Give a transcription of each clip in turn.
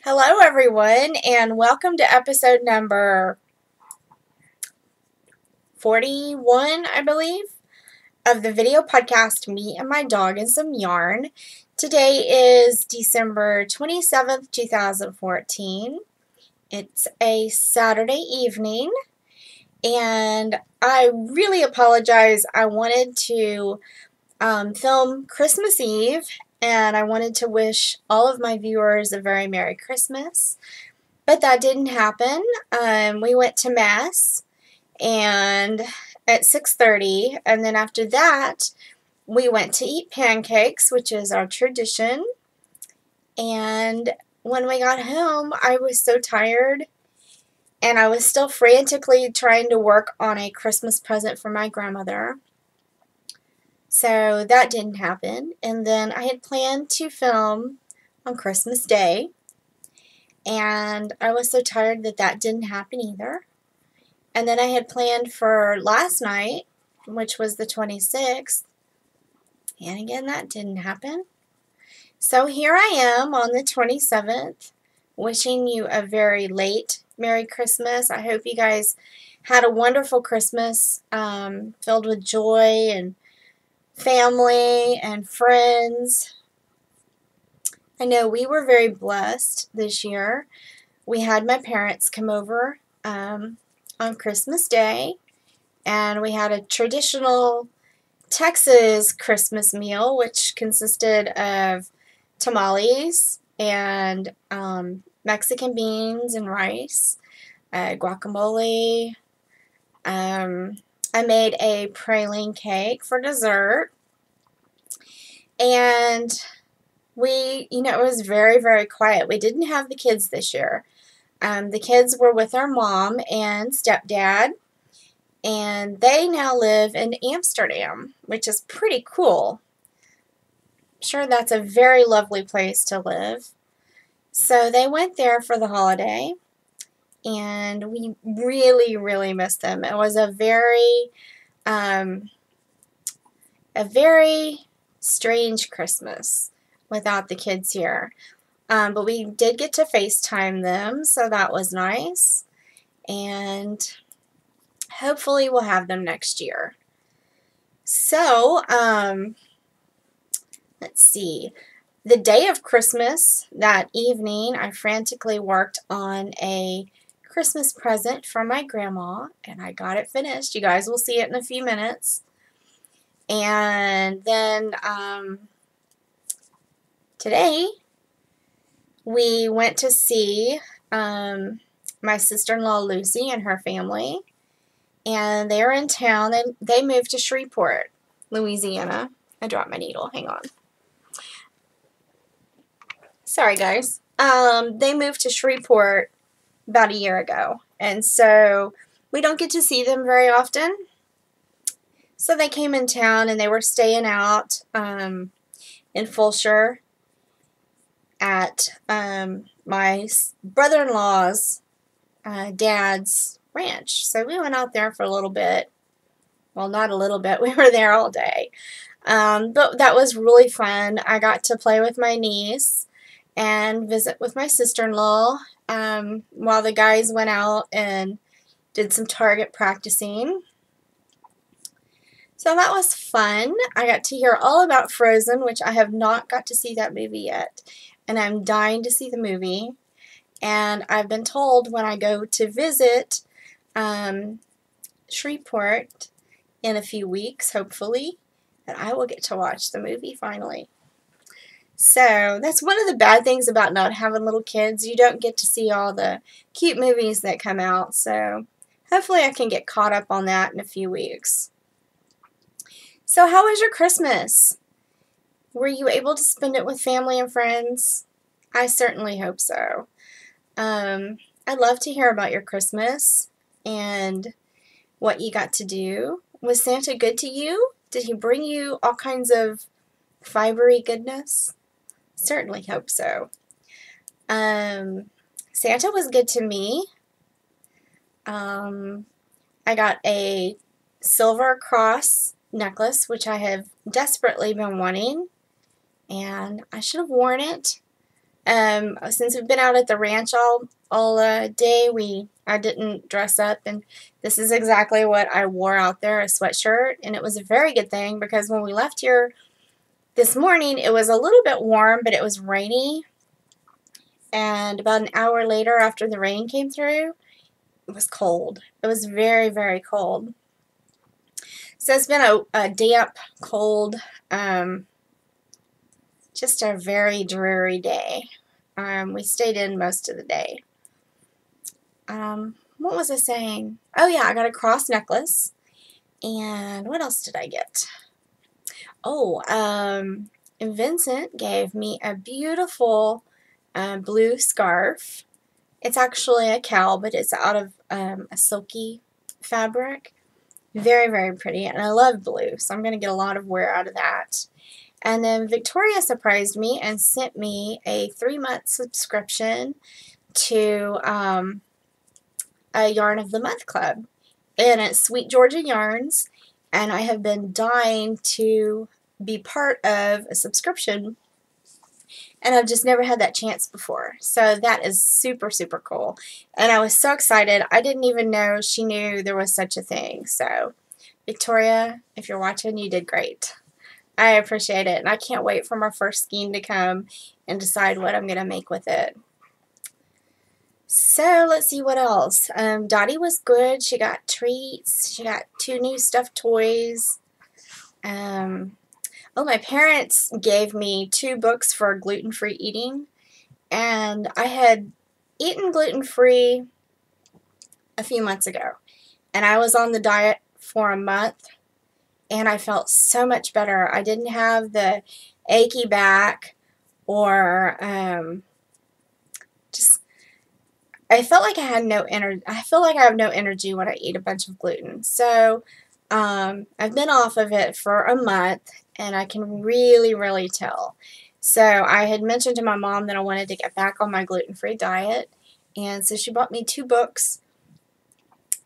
Hello, everyone, and welcome to episode number 41, I believe, of the video podcast Me and My Dog and Some Yarn. Today is December 27th, 2014. It's a Saturday evening, and I really apologize. I wanted to film Christmas Eve, and I wanted to wish all of my viewers a very Merry Christmas, but that didn't happen. We went to Mass and at 6:30, and then after that we went to eat pancakes, which is our tradition. And when we got home, I was so tired, and I was still frantically trying to work on a Christmas present for my grandmother. So that didn't happen. And then I had planned to film on Christmas Day, and I was so tired that that didn't happen either. And then I had planned for last night, which was the 26th, and again that didn't happen. So here I am on the 27th, wishing you a very late Merry Christmas. I hope you guys had a wonderful Christmas, filled with joy and family and friends. I know we were very blessed this year. We had my parents come over on Christmas Day, and we had a traditional Texas Christmas meal, which consisted of tamales and Mexican beans and rice, guacamole. I made a praline cake for dessert, and it was very, very quiet. We didn't have the kids this year. The kids were with our mom and stepdad, and they now live in Amsterdam, which is pretty cool. I'm sure that's a very lovely place to live. So they went there for the holiday, and we really, really missed them. It was a very strange Christmas without the kids here. But we did get to FaceTime them, so that was nice. And hopefully we'll have them next year. So, let's see. The day of Christmas, that evening, I frantically worked on a Christmas present for my grandma, and I got it finished. You guys will see it in a few minutes. And then today we went to see my sister-in-law Lucy and her family, and they're in town. They moved to Shreveport, Louisiana. I dropped my needle. Hang on. Sorry, guys. They moved to Shreveport about a year ago, and so we don't get to see them very often. So they came in town, and they were staying out in Fulshire at my brother-in-law's dad's ranch. So we went out there for a little bit. Well, not a little bit. We were there all day. But that was really fun. I got to play with my niece and visit with my sister-in-law while the guys went out and did some target practicing. So that was fun. I got to hear all about Frozen, which I have not got to see that movie yet. And I'm dying to see the movie. And I've been told when I go to visit Shreveport in a few weeks, hopefully, that I will get to watch the movie finally. So that's one of the bad things about not having little kids. You don't get to see all the cute movies that come out. So hopefully I can get caught up on that in a few weeks. So how was your Christmas? Were you able to spend it with family and friends? I certainly hope so. I'd love to hear about your Christmas and what you got to do. Was Santa good to you? Did he bring you all kinds of fibery goodness? Certainly hope so. Santa was good to me. I got a silver cross necklace, which I have desperately been wanting, and I should have worn it, Since we've been out at the ranch all day, I didn't dress up, and this is exactly what I wore out there, a sweatshirt, and it was a very good thing because when we left here this morning, it was a little bit warm, but it was rainy, and about an hour later after the rain came through, it was cold. It was very, very cold. So it's been a damp, cold, just a very dreary day. We stayed in most of the day. What was I saying? Oh yeah, I got a cross necklace. And what else did I get? Oh, Vincent gave me a beautiful blue scarf. It's actually a cowl, but it's out of a silky fabric. Very, very pretty, and I love blue, so I'm going to get a lot of wear out of that. And then Victoria surprised me and sent me a 3-month subscription to a Yarn of the Month Club. And it's Sweet Georgia Yarns, and I have been dying to be part of a subscription, and I've just never had that chance before. So that is super, super cool. And I was so excited. I didn't even know she knew there was such a thing. So, Victoria, if you're watching, you did great. I appreciate it. And I can't wait for my first skein to come and decide what I'm going to make with it. So, let's see what else. Dottie was good. She got treats. She got 2 new stuffed toys. Oh, my parents gave me 2 books for gluten-free eating, and I had eaten gluten-free a few months ago, and I was on the diet for a month, and I felt so much better. I didn't have the achy back or I felt like I had no energy. I feel like I have no energy when I eat a bunch of gluten. So I've been off of it for a month, and I can really, really tell. So I had mentioned to my mom that I wanted to get back on my gluten-free diet, and so she bought me 2 books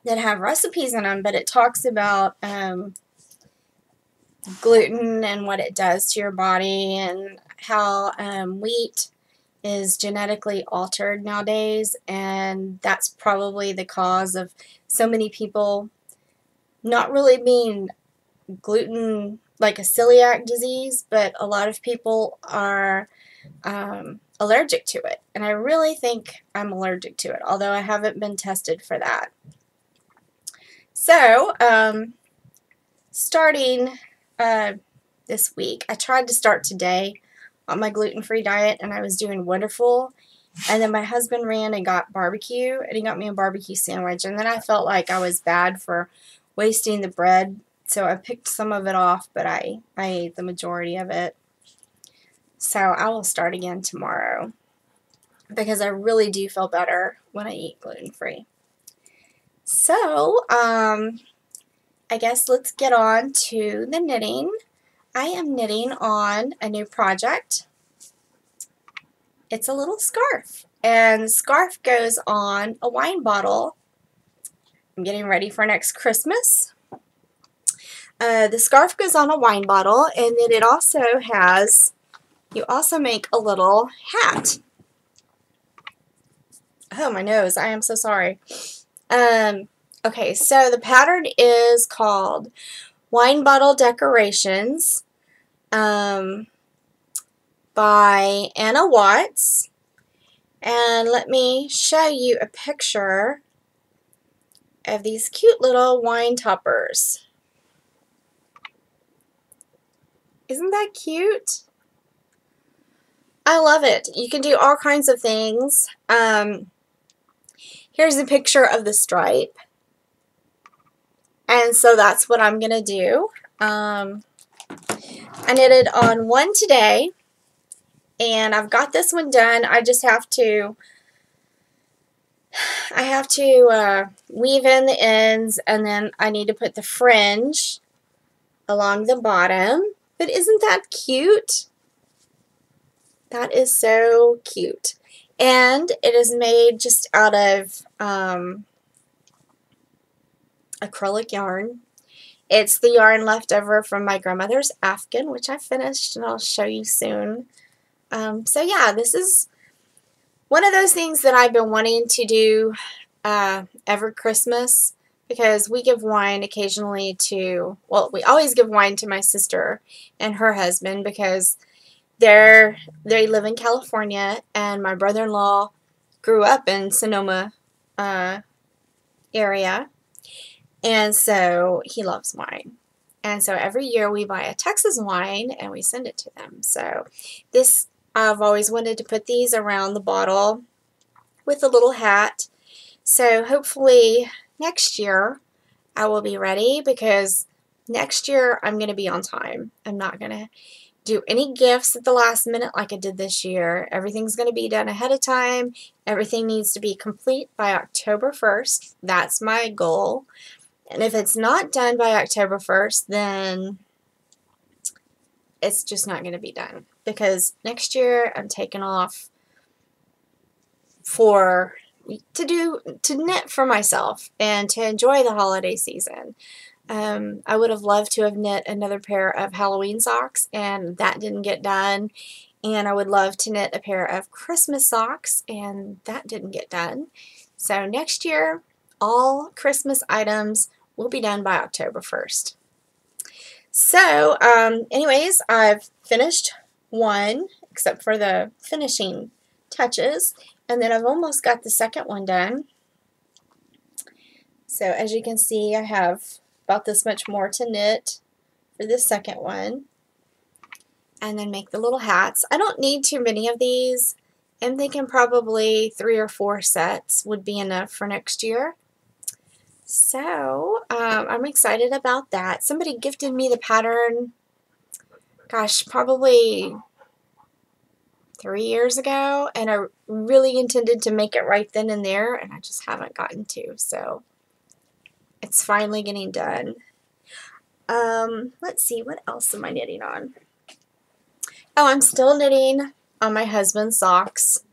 that have recipes in them, but it talks about gluten and what it does to your body, and how wheat is genetically altered nowadays, and that's probably the cause of so many people not really being gluten, like a celiac disease, but a lot of people are allergic to it. And I really think I'm allergic to it, although I haven't been tested for that. So, starting this week, I tried to start today on my gluten-free diet, and I was doing wonderful. And then my husband ran and got barbecue, and he got me a barbecue sandwich. And then I felt like I was bad for wasting the bread, so I picked some of it off, but I ate the majority of it. So I will start again tomorrow, because I really do feel better when I eat gluten-free. So, I guess let's get on to the knitting. I am knitting on a new project. It's a little scarf, and the scarf goes on a wine bottle. I'm getting ready for next Christmas. The scarf goes on a wine bottle, and then it also has, you also make a little hat. Oh, my nose. I am so sorry. Okay, so the pattern is called Wine Bottle Decorations by Anna Watts. And let me show you a picture of these cute little wine toppers. Isn't that cute? I love it. You can do all kinds of things. Here's a picture of the stripe. And so that's what I'm going to do. I knitted on one today, and I've got this one done. I just have to weave in the ends, and then I need to put the fringe along the bottom. But isn't that cute? That is so cute. And it is made just out of acrylic yarn. It's the yarn left over from my grandmother's afghan, which I finished, and I'll show you soon. So yeah, this is one of those things that I've been wanting to do every Christmas, because we give wine occasionally to, well, we always give wine to my sister and her husband because they live in California, and my brother-in-law grew up in Sonoma area, and so he loves wine. And so every year we buy a Texas wine and we send it to them. So this, I've always wanted to put these around the bottle with a little hat. So hopefully next year I will be ready, because next year I'm going to be on time. I'm not going to do any gifts at the last minute like I did this year. Everything's going to be done ahead of time. Everything needs to be complete by October 1st. That's my goal. And if it's not done by October 1st, then it's just not going to be done. Because next year I'm taking off to knit for myself and to enjoy the holiday season. I would have loved to have knit another pair of Halloween socks, and that didn't get done. And I would love to knit a pair of Christmas socks, and that didn't get done. So next year, all Christmas items will be done by October 1st. So, anyways, I've finished one, except for the finishing touches, and then I've almost got the second one done. So, as you can see, I have about this much more to knit for this second one, and then make the little hats. I don't need too many of these. I'm thinking probably 3 or 4 sets would be enough for next year. So, I'm excited about that. Somebody gifted me the pattern, gosh, probably 3 years ago, and I really intended to make it right then and there, and I just haven't gotten to, so it's finally getting done. Let's see, what else am I knitting on? Oh, I'm still knitting on my husband's socks.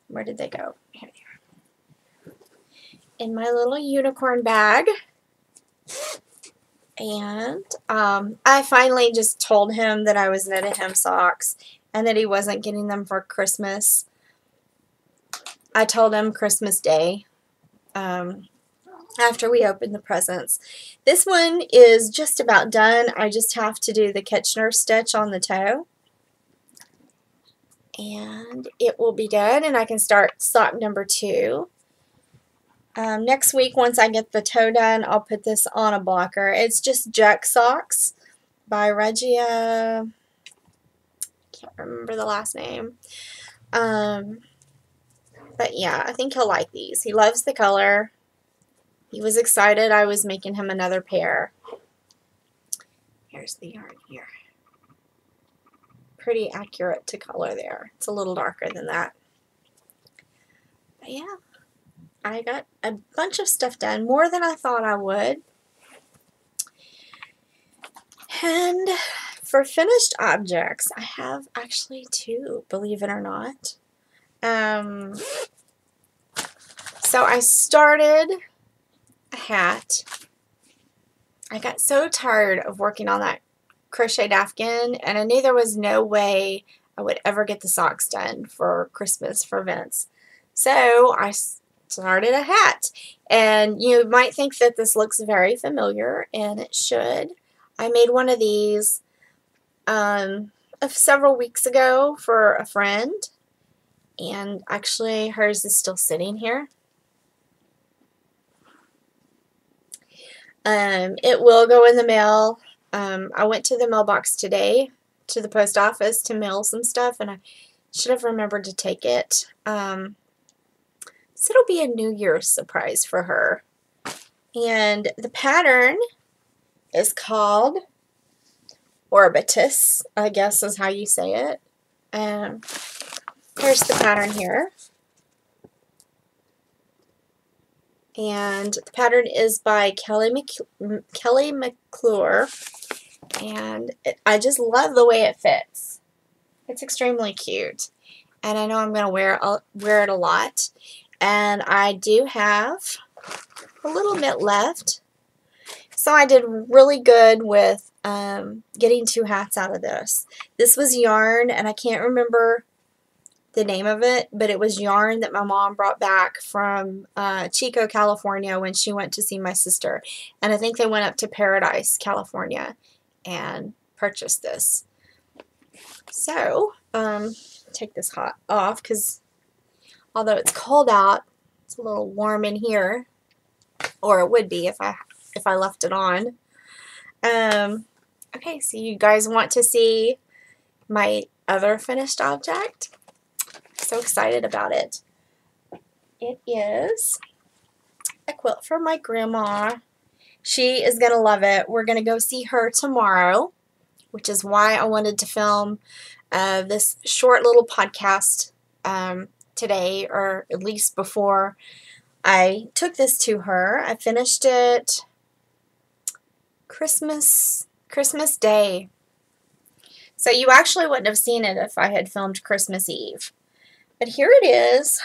Where did they go? Here they are. In my little unicorn bag. And I finally just told him that I was knitting him socks and that he wasn't getting them for Christmas. I told him Christmas Day after we opened the presents. This one is just about done. I just have to do the Kitchener stitch on the toe. And it will be done, and I can start sock number 2. Next week, once I get the toe done, I'll put this on a blocker. It's just Jack Socks by Regia. Can't remember the last name. But yeah, I think he'll like these. He loves the color. He was excited I was making him another pair. Here's the yarn here. Pretty accurate to color there. It's a little darker than that. But yeah. I got a bunch of stuff done, more than I thought I would. And for finished objects, I have actually 2, believe it or not. So I started a hat. I got so tired of working on that crocheted afghan, and I knew there was no way I would ever get the socks done for Christmas for Vince. So I started a hat, and you might think that this looks very familiar, and it should. I made one of these several weeks ago for a friend, and actually hers is still sitting here. It will go in the mail. I went to the mailbox today, to the post office, to mail some stuff, and I should have remembered to take it. So it'll be a New Year's surprise for her. And the pattern is called Orbitus, I guess is how you say it. Here's the pattern here. And the pattern is by Kelly McClure. And I just love the way it fits. It's extremely cute. And I know I'm going to wear it a lot. And I do have a little bit left. So I did really good with getting 2 hats out of this. This was yarn, and I can't remember the name of it, but it was yarn that my mom brought back from Chico, California when she went to see my sister. And I think they went up to Paradise, California and purchased this. So, take this hot off because although it's cold out, it's a little warm in here, or it would be if I left it on. Okay, so you guys want to see my other finished object? So excited about it. It is a quilt from my grandma. She is going to love it. We're going to go see her tomorrow, which is why I wanted to film this short little podcast today, or at least before I took this to her. I finished it Christmas Day. So you actually wouldn't have seen it if I had filmed Christmas Eve. But here it is.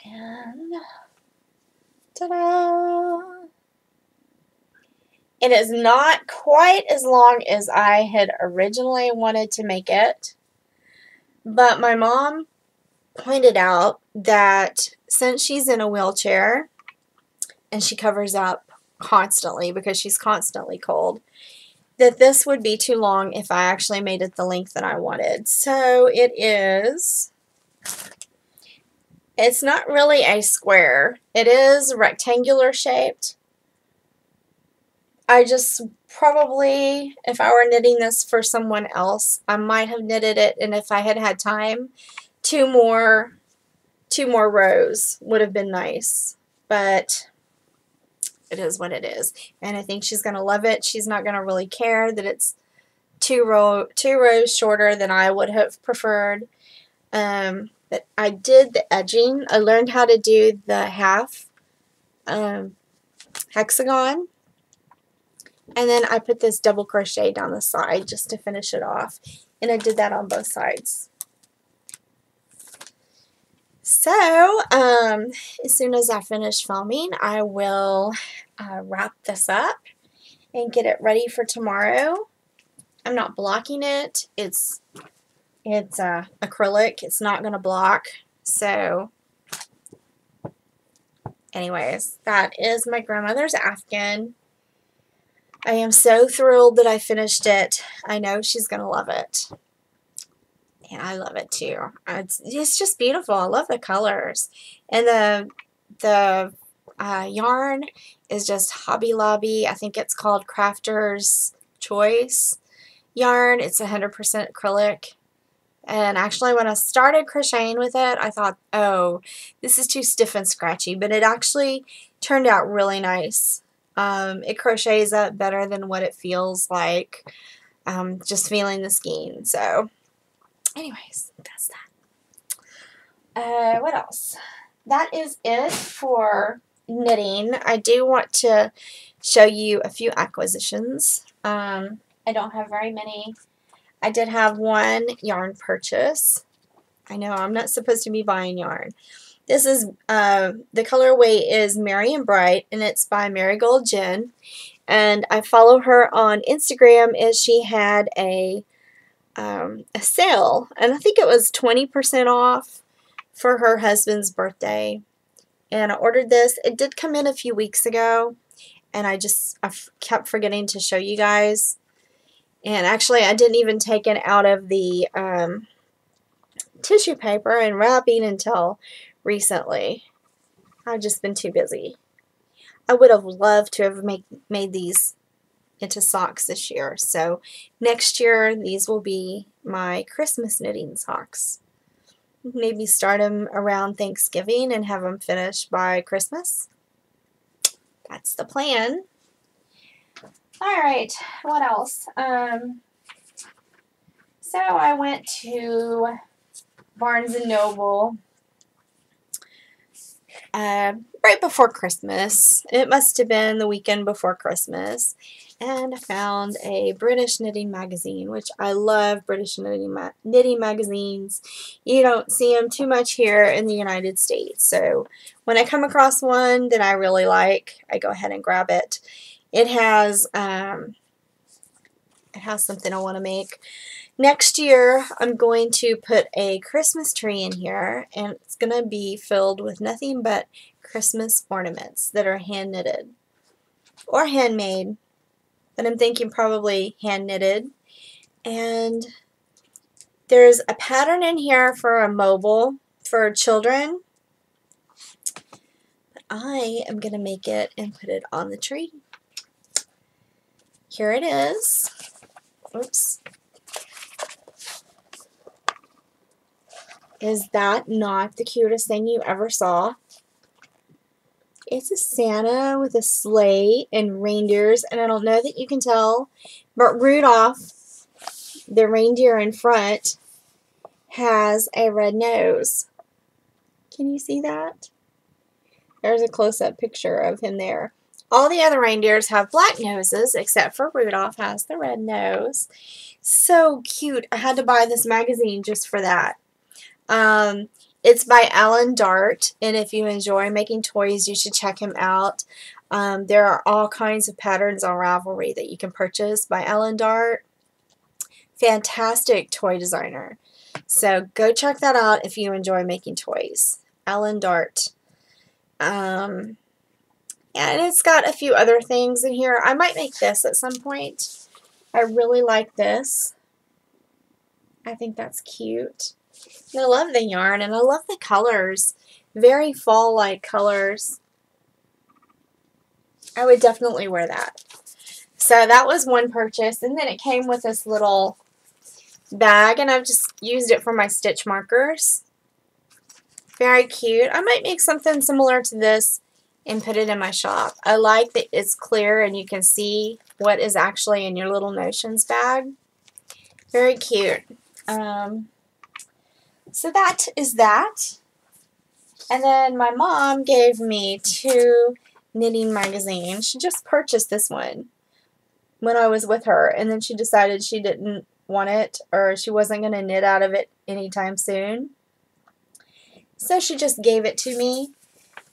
And ta-da! It is not quite as long as I had originally wanted to make it. But my mom pointed out that since she's in a wheelchair and she covers up constantly because she's constantly cold, that this would be too long if I actually made it the length that I wanted. So it is, it's not really a square. It is rectangular shaped. I just probably, if I were knitting this for someone else, I might have knitted it, and if I had had time, two more rows would have been nice. But it is what it is, and I think she's going to love it. She's not going to really care that it's two rows shorter than I would have preferred. But I did the edging. I learned how to do the half hexagon, and then I put this double crochet down the side just to finish it off, and I did that on both sides. So, as soon as I finish filming, I will wrap this up and get it ready for tomorrow. I'm not blocking it. It's acrylic. It's not going to block. So, anyways, that is my grandmother's Afghan. I am so thrilled that I finished it. I know she's going to love it. And I love it too. It's just beautiful. I love the colors. And the yarn is just Hobby Lobby. I think it's called Crafter's Choice yarn. It's 100% acrylic. And actually when I started crocheting with it, I thought, oh, this is too stiff and scratchy. But it actually turned out really nice. It crochets up better than what it feels like. Just feeling the skein. So anyways, that's that. What else? That is it for knitting. I do want to show you a few acquisitions. I don't have very many. I did have one yarn purchase. I know I'm not supposed to be buying yarn. This is, the colorway is Merry and Bright, and it's by Marigold Jen. And I follow her on Instagram as she had a sale, and I think it was 20% off for her husband's birthday, and I ordered this. It did come in a few weeks ago, and I kept forgetting to show you guys, and actually I didn't even take it out of the tissue paper and wrapping until recently. I've just been too busy. I would have loved to have made these into socks this year. So next year these will be my Christmas knitting socks. Maybe start them around Thanksgiving and have them finished by Christmas. That's the plan. Alright, what else? So I went to Barnes & Noble right before Christmas. It must have been the weekend before Christmas. And I found a British knitting magazine, which I love British knitting magazines. You don't see them too much here in the United States. So when I come across one that I really like, I go ahead and grab it. It has it has something I want to make. Next year, I'm going to put a Christmas tree in here, and it's going to be filled with nothing but Christmas ornaments that are hand knitted or handmade, but I'm thinking probably hand knitted. And there's a pattern in here for a mobile for children. But I am going to make it and put it on the tree. Here it is. Oops. Is that not the cutest thing you ever saw? It's a Santa with a sleigh and reindeers, and I don't know that you can tell, but Rudolph, the reindeer in front, has a red nose. Can you see that? There's a close-up picture of him there. All the other reindeers have black noses, except for Rudolph has the red nose. So cute. I had to buy this magazine just for that. It's by Alan Dart, and if you enjoy making toys, you should check him out. There are all kinds of patterns on Ravelry that you can purchase by Alan Dart. Fantastic toy designer. So go check that out if you enjoy making toys. Alan Dart. And it's got a few other things in here. I might make this at some point. I really like this. I think that's cute. And I love the yarn, and I love the colors. Very fall-like colors. I would definitely wear that. So that was one purchase, and then it came with this little bag, and I've just used it for my stitch markers. Very cute. I might make something similar to this and put it in my shop. I like that it's clear and you can see what is actually in your little notions bag. Very cute. So that is that. And then my mom gave me 2 knitting magazines. She just purchased this one when I was with her, and then she decided she didn't want it, or she wasn't going to knit out of it anytime soon. So she just gave it to me.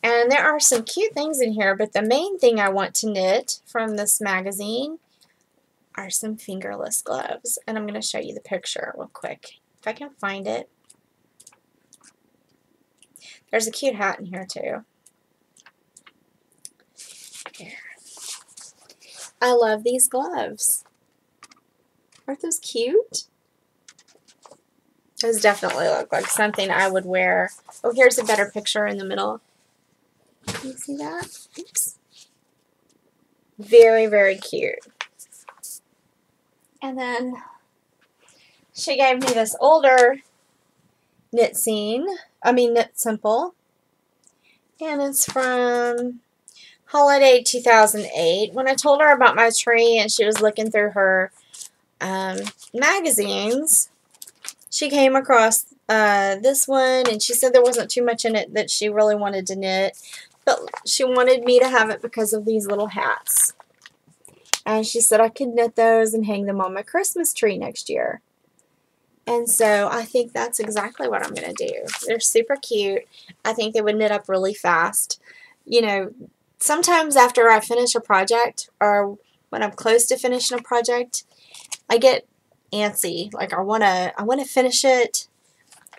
And there are some cute things in here, but the main thing I want to knit from this magazine are some fingerless gloves. And I'm going to show you the picture real quick, if I can find it. There's a cute hat in here too. Here. I love these gloves. Aren't those cute? Those definitely look like something I would wear. Oh, here's a better picture in the middle. Can you see that? Oops. Very, very cute. And then she gave me this older knit simple. And it's from Holiday 2008. When I told her about my tree and she was looking through her magazines, she came across this one, and she said there wasn't too much in it that she really wanted to knit, but she wanted me to have it because of these little hats. And she said I could knit those and hang them on my Christmas tree next year. And so I think that's exactly what I'm going to do. They're super cute. I think they would knit up really fast. You know, sometimes after I finish a project, or when I'm close to finishing a project, I get antsy. Like I want to finish it.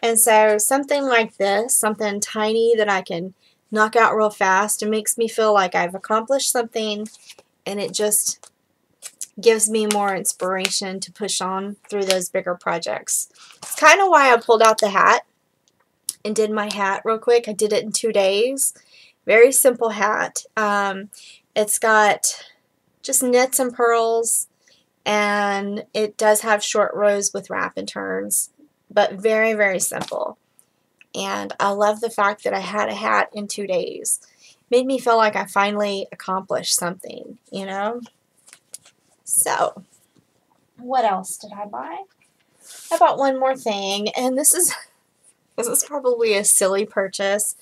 And so something like this, something tiny that I can knock out real fast, it makes me feel like I've accomplished something, and it just gives me more inspiration to push on through those bigger projects. It's kind of why I pulled out the hat and did my hat real quick. I did it in 2 days. Very simple hat. It's got just knits and purls, and it does have short rows with wrap and turns, but very, very simple. And I love the fact that I had a hat in 2 days. Made me feel like I finally accomplished something, you know? So, what else did I buy? I bought one more thing, and this is probably a silly purchase.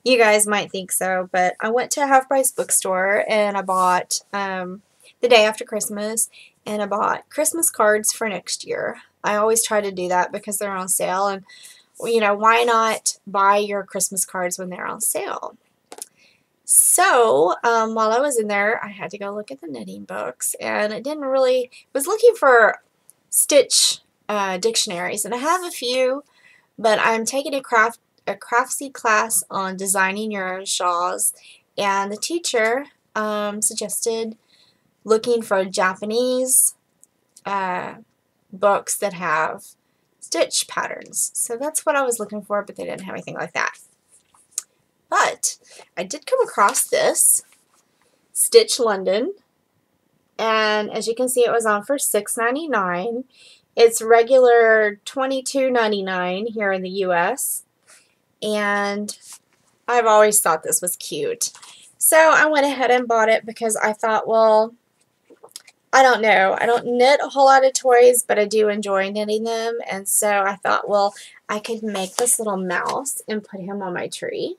You guys might think so, but I went to a half-price bookstore, and I bought the day after Christmas, and I bought Christmas cards for next year. I always try to do that because they're on sale, and you know, why not buy your Christmas cards when they're on sale? So while I was in there, I had to go look at the knitting books, and it didn't really, was looking for stitch dictionaries, and I have a few, but I'm taking a craftsy class on designing your own shawls, and the teacher suggested looking for Japanese books that have stitch patterns. So that's what I was looking for, but they didn't have anything like that. But I did come across this Stitch London, and as you can see, it was on for $6.99. It's regular $22.99 here in the US, and I've always thought this was cute. So I went ahead and bought it because I thought, well, I don't know. I don't knit a whole lot of toys, but I do enjoy knitting them, and so I thought, well, I could make this little mouse and put him on my tree.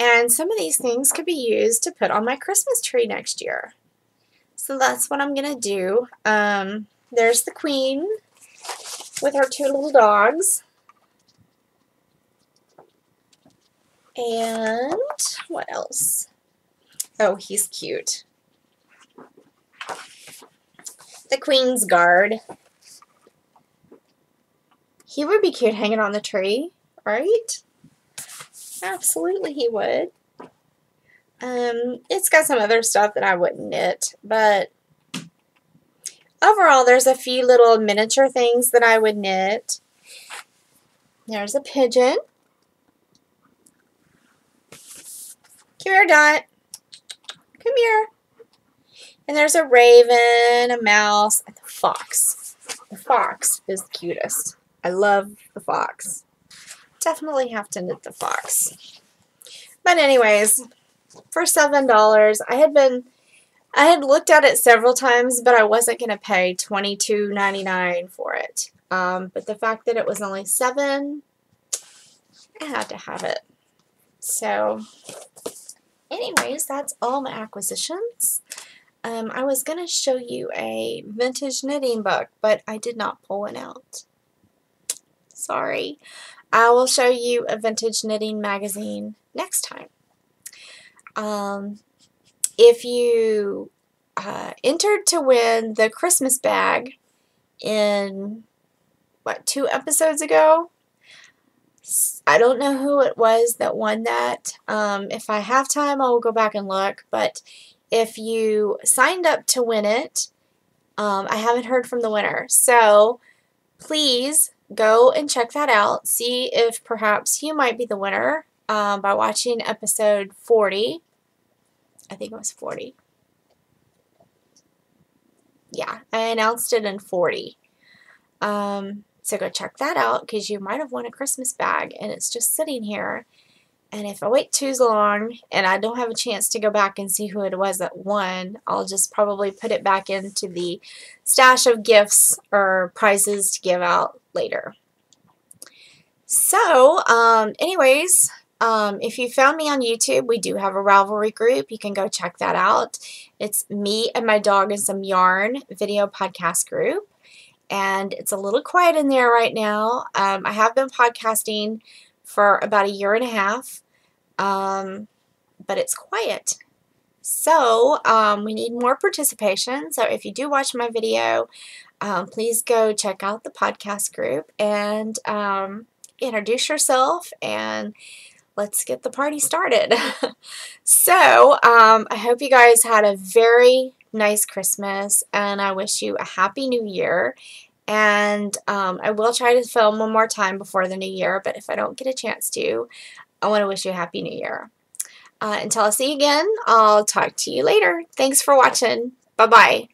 And some of these things could be used to put on my Christmas tree next year. So that's what I'm going to do. There's the Queen with her two little dogs. And what else? Oh, he's cute. The Queen's Guard. He would be cute hanging on the tree, right? Absolutely he would. It's got some other stuff that I wouldn't knit, but overall there's a few little miniature things that I would knit. There's a pigeon. Come here, Dot. Come here. And there's a raven, a mouse, and the fox. The fox is the cutest. I love the fox. Definitely have to knit the fox. But anyways, for $7, I had looked at it several times, but I wasn't going to pay $22.99 for it. But the fact that it was only $7, I had to have it. So anyways, that's all my acquisitions. I was going to show you a vintage knitting book, but I did not pull one out. Sorry. I will show you a vintage knitting magazine next time. If you entered to win the Christmas bag in, what, 2 episodes ago? I don't know who it was that won that. If I have time, I will go back and look, but if you signed up to win it, I haven't heard from the winner. So please go and check that out. See if perhaps you might be the winner by watching episode 40. I think it was 40. Yeah, I announced it in 40. So go check that out because you might have won a Christmas bag and it's just sitting here. And if I wait too long and I don't have a chance to go back and see who it was that won, I'll just probably put it back into the stash of gifts or prizes to give out later. So, anyways, if you found me on YouTube, we do have a Ravelry group. You can go check that out. It's Me and My Dog and Some Yarn video podcast group. And it's a little quiet in there right now. I have been podcasting for about 1.5 years, but it's quiet. So we need more participation. So if you do watch my video, please go check out the podcast group and introduce yourself and let's get the party started. So I hope you guys had a very nice Christmas and I wish you a happy new year. And I will try to film one more time before the new year, but if I don't get a chance to, I want to wish you a happy new year. Until I see you again, I'll talk to you later. Thanks for watching. Bye-bye.